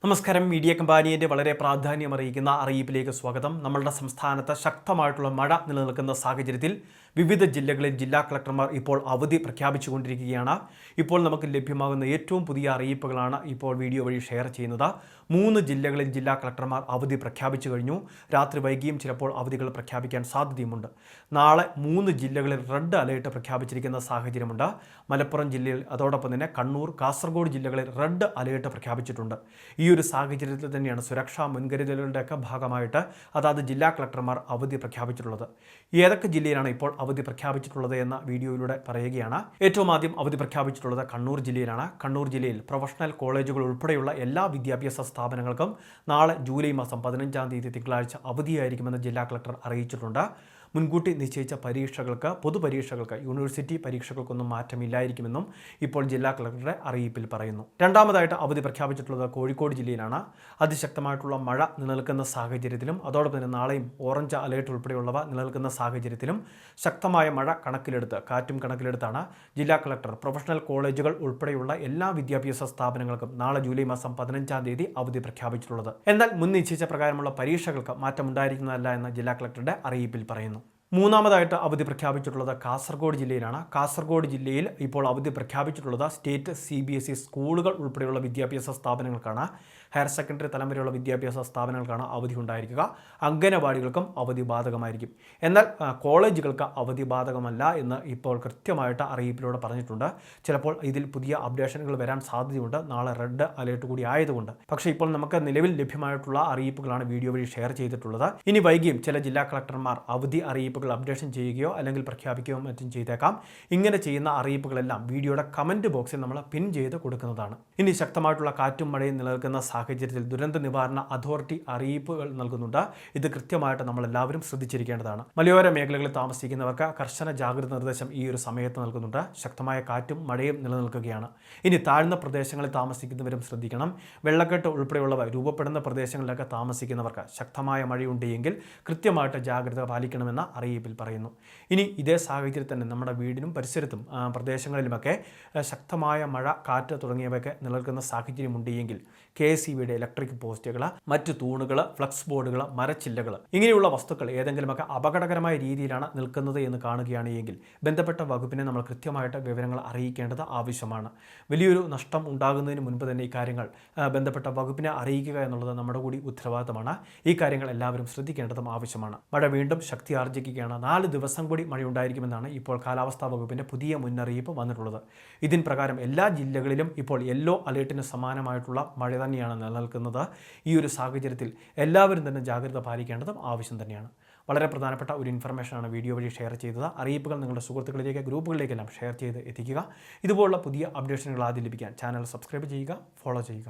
നമസ്കാരം. മീഡിയ കമ്പാനിയുടെ വളരെ പ്രാധാന്യമറിയിക്കുന്ന അറിയിപ്പിലേക്ക് സ്വാഗതം. നമ്മളുടെ സംസ്ഥാനത്ത് ശക്തമായിട്ടുള്ള മഴ നിലനിൽക്കുന്ന സാഹചര്യത്തിൽ വിവിധ ജില്ലകളിൽ ജില്ലാ കളക്ടർമാർ ഇപ്പോൾ അവധി പ്രഖ്യാപിച്ചുകൊണ്ടിരിക്കുകയാണ്. ഇപ്പോൾ നമുക്ക് ലഭ്യമാകുന്ന ഏറ്റവും പുതിയ അറിയിപ്പുകളാണ് ഇപ്പോൾ വീഡിയോ വഴി ഷെയർ ചെയ്യുന്നത്. 3 ജില്ലകളിൽ ജില്ലാ കളക്ടർമാർ അവധി പ്രഖ്യാപിച്ചു കഴിഞ്ഞു. രാത്രി വൈകിയും ചിലപ്പോൾ അവധികൾ പ്രഖ്യാപിക്കാൻ സാധ്യതയുമുണ്ട്. നാളെ 3 ജില്ലകളിൽ റെഡ് അലേർട്ട് പ്രഖ്യാപിച്ചിരിക്കുന്ന സാഹചര്യമുണ്ട്. മലപ്പുറം ജില്ലയിൽ, അതോടൊപ്പം തന്നെ കണ്ണൂർ, കാസർഗോഡ് ജില്ലകളിൽ റെഡ് അലേർട്ട് പ്രഖ്യാപിച്ചിട്ടുണ്ട്. ഈ ഒരു സാഹചര്യത്തിൽ തന്നെയാണ് സുരക്ഷാ മുൻകരുതലുകളുടെയൊക്കെ ഭാഗമായിട്ട് അതാത് ജില്ലാ കളക്ടർമാർ അവധി പ്രഖ്യാപിച്ചിട്ടുള്ളത്. ഏതൊക്കെ ജില്ലയിലാണ് ഇപ്പോൾ അവധി പ്രഖ്യാപിച്ചിട്ടുള്ളത് എന്ന വീഡിയോയിലൂടെ പറയുകയാണ്. ഏറ്റവും ആദ്യം അവധി പ്രഖ്യാപിച്ചിട്ടുള്ളത് കണ്ണൂർ ജില്ലയിലാണ്. കണ്ണൂർ ജില്ലയിൽ പ്രൊഫഷണൽ കോളേജുകൾ ഉൾപ്പെടെയുള്ള എല്ലാ വിദ്യാഭ്യാസ സ്ഥാപനങ്ങൾക്കും നാളെ ജൂലൈ മാസം 15-ാം തീയതി തിങ്കളാഴ്ച അവധിയായിരിക്കുമെന്ന് ജില്ലാ കളക്ടർ അറിയിച്ചിട്ടുണ്ട്. മുൻകൂട്ടി നിശ്ചയിച്ച പരീക്ഷകൾക്ക്, പൊതുപരീക്ഷകൾക്ക്, യൂണിവേഴ്സിറ്റി പരീക്ഷകൾക്കൊന്നും മാറ്റമില്ലായിരിക്കുമെന്നും ഇപ്പോൾ ജില്ലാ കളക്ടറുടെ അറിയിപ്പിൽ പറയുന്നു. രണ്ടാമതായിട്ട് അവധി പ്രഖ്യാപിച്ചിട്ടുള്ളത് കോഴിക്കോട് ജില്ലയിലാണ്. അതിശക്തമായിട്ടുള്ള മഴ നിലനിൽക്കുന്ന സാഹചര്യത്തിലും അതോടൊപ്പം തന്നെ നാളെയും ഓറഞ്ച് അലേർട്ട് ഉൾപ്പെടെയുള്ളവ നിലനിൽക്കുന്ന സാഹചര്യത്തിലും ശക്തമായ മഴ കണക്കിലെടുത്ത്, കാറ്റും കണക്കിലെടുത്താണ് ജില്ലാ കളക്ടർ പ്രൊഫഷണൽ കോളേജുകൾ ഉൾപ്പെടെയുള്ള എല്ലാ വിദ്യാഭ്യാസ സ്ഥാപനങ്ങൾക്കും നാളെ ജൂലൈ മാസം 15-ാം തീയതി അവധി പ്രഖ്യാപിച്ചിട്ടുള്ളത്. എന്നാൽ മുൻ നിശ്ചയിച്ച പ്രകാരമുള്ള പരീക്ഷകൾക്ക് മാറ്റമുണ്ടായിരിക്കുന്നതല്ല എന്ന് ജില്ലാ കളക്ടറുടെ അറിയിപ്പിൽ പറയുന്നു. മൂന്നാമതായിട്ട് അവധി പ്രഖ്യാപിച്ചിട്ടുള്ളത് കാസർഗോഡ് ജില്ലയിലാണ്. കാസർഗോഡ് ജില്ലയിൽ ഇപ്പോൾ അവധി പ്രഖ്യാപിച്ചിട്ടുള്ളത് സ്റ്റേറ്റ് CBSE സ്കൂളുകൾ ഉൾപ്പെടെയുള്ള വിദ്യാഭ്യാസ സ്ഥാപനങ്ങൾക്കാണ്. ഹയർ സെക്കൻഡറി തലം വരെയുള്ള വിദ്യാഭ്യാസ സ്ഥാപനങ്ങൾക്കാണ് അവധി ഉണ്ടായിരിക്കുക. അംഗനവാടികൾക്കും അവധി ബാധകമായിരിക്കും. എന്നാൽ കോളേജുകൾക്ക് അവധി ബാധകമല്ല എന്ന് ഇപ്പോൾ കൃത്യമായിട്ട് അറിയിപ്പിലൂടെ പറഞ്ഞിട്ടുണ്ട്. ചിലപ്പോൾ ഇതിൽ പുതിയ അപ്ഡേഷനുകൾ വരാൻ സാധ്യതയുണ്ട്, നാളെ റെഡ് അലേർട്ട് കൂടി ആയതുകൊണ്ട്. പക്ഷേ ഇപ്പോൾ നമുക്ക് നിലവിൽ ലഭ്യമായിട്ടുള്ള അറിയിപ്പുകളാണ് വീഡിയോ വഴി ഷെയർ ചെയ്തിട്ടുള്ളത്. ഇനി വൈകിയും ചില ജില്ലാ കളക്ടർമാർ അവധി അറിയിപ്പുകൾ അപ്ഡേഷൻ ചെയ്യുകയോ അല്ലെങ്കിൽ പ്രഖ്യാപിക്കുകയോ മറ്റും ചെയ്തേക്കാം. ഇങ്ങനെ ചെയ്യുന്ന അറിയിപ്പുകളെല്ലാം വീഡിയോയുടെ കമൻറ്റ് ബോക്സിൽ നമ്മൾ പിൻ ചെയ്ത് കൊടുക്കുന്നതാണ്. ഇനി ശക്തമായിട്ടുള്ള കാറ്റും മഴയും നിലനിൽക്കുന്ന സാഹചര്യത്തിൽ ദുരന്ത നിവാരണ അതോറിറ്റി അറിയിപ്പുകൾ നൽകുന്നുണ്ട്. ഇത് കൃത്യമായിട്ട് നമ്മളെല്ലാവരും ശ്രദ്ധിച്ചിരിക്കേണ്ടതാണ്. മലയോര മേഖലകളിൽ താമസിക്കുന്നവർക്ക് കർശന ജാഗ്രത നിർദ്ദേശം ഈ ഒരു സമയത്ത് നൽകുന്നുണ്ട്. ശക്തമായ കാറ്റും മഴയും നിലനിൽക്കുകയാണ്. ഇനി താഴ്ന്ന പ്രദേശങ്ങളിൽ താമസിക്കുന്നവരും ശ്രദ്ധിക്കണം. വെള്ളക്കെട്ട് ഉൾപ്പെടെയുള്ളവ രൂപപ്പെടുന്ന പ്രദേശങ്ങളിലൊക്കെ താമസിക്കുന്നവർക്ക് ശക്തമായ മഴയുണ്ടെങ്കിൽ കൃത്യമായിട്ട് ജാഗ്രത പാലിക്കണമെന്ന അറിയിപ്പിൽ പറയുന്നു. ഇനി ഇതേ സാഹചര്യത്തിൽ തന്നെ നമ്മുടെ വീടിനും പരിസരത്തും പ്രദേശങ്ങളിലുമൊക്കെ ശക്തമായ മഴ, കാറ്റ് തുടങ്ങിയവയൊക്കെ നിലനിൽക്കുന്ന സാഹചര്യമുണ്ടെങ്കിൽ KSEBയുടെ ഇലക്ട്രിക് പോസ്റ്റുകൾ, മറ്റ് തൂണുകൾ, ഫ്ലക്സ് ബോർഡുകൾ, മരച്ചില്ലകൾ ഇങ്ങനെയുള്ള വസ്തുക്കൾ ഏതെങ്കിലുമൊക്കെ അപകടകരമായ രീതിയിലാണ് നിൽക്കുന്നത് എന്ന് കാണുകയാണ് എങ്കിൽ ബന്ധപ്പെട്ട വകുപ്പിനെ നമ്മൾ കൃത്യമായിട്ട് വിവരങ്ങൾ അറിയിക്കേണ്ടത് ആവശ്യമാണ്. വലിയൊരു നഷ്ടം ഉണ്ടാകുന്നതിന് മുൻപ് തന്നെ ഈ കാര്യങ്ങൾ ബന്ധപ്പെട്ട വകുപ്പിനെ അറിയിക്കുക എന്നുള്ളത് നമ്മുടെ കൂടി ഉത്തരവാദിത്തമാണ്. ഈ കാര്യങ്ങൾ എല്ലാവരും ശ്രദ്ധിക്കേണ്ടതും ആവശ്യമാണ്. മഴ വീണ്ടും ശക്തി ആർജിക്കുകയാണ്. 4 ദിവസം കൂടി മഴയുണ്ടായിരിക്കുമെന്നാണ് ഇപ്പോൾ കാലാവസ്ഥാ വകുപ്പിൻ്റെ പുതിയ മുന്നറിയിപ്പ് വന്നിട്ടുള്ളത്. ഇതിൻ പ്രകാരം എല്ലാ ജില്ലകളിലും ഇപ്പോൾ യെല്ലോ അലേർട്ടിന് സമാനമായിട്ടുള്ള മഴ തന്നെയാണ് നിലനിൽക്കുന്നത്. ഈ ഒരു സാഹചര്യത്തിൽ എല്ലാവരും തന്നെ ജാഗ്രത പാലിക്കേണ്ടതും ആവശ്യം തന്നെയാണ്. വളരെ പ്രധാനപ്പെട്ട ഒരു ഇൻഫർമേഷനാണ് വീഡിയോ വഴി ഷെയർ ചെയ്തത്. അറിയിപ്പുകൾ നിങ്ങളുടെ സുഹൃത്തുക്കളിലേക്ക്, ഗ്രൂപ്പുകളിലേക്കെല്ലാം ഷെയർ ചെയ്ത് എത്തിക്കുക. ഇതുപോലുള്ള പുതിയ അപ്ഡേഷനുകൾ ആദ്യം ലഭിക്കാൻ ചാനൽ സബ്സ്ക്രൈബ് ചെയ്യുക, ഫോളോ ചെയ്യുക.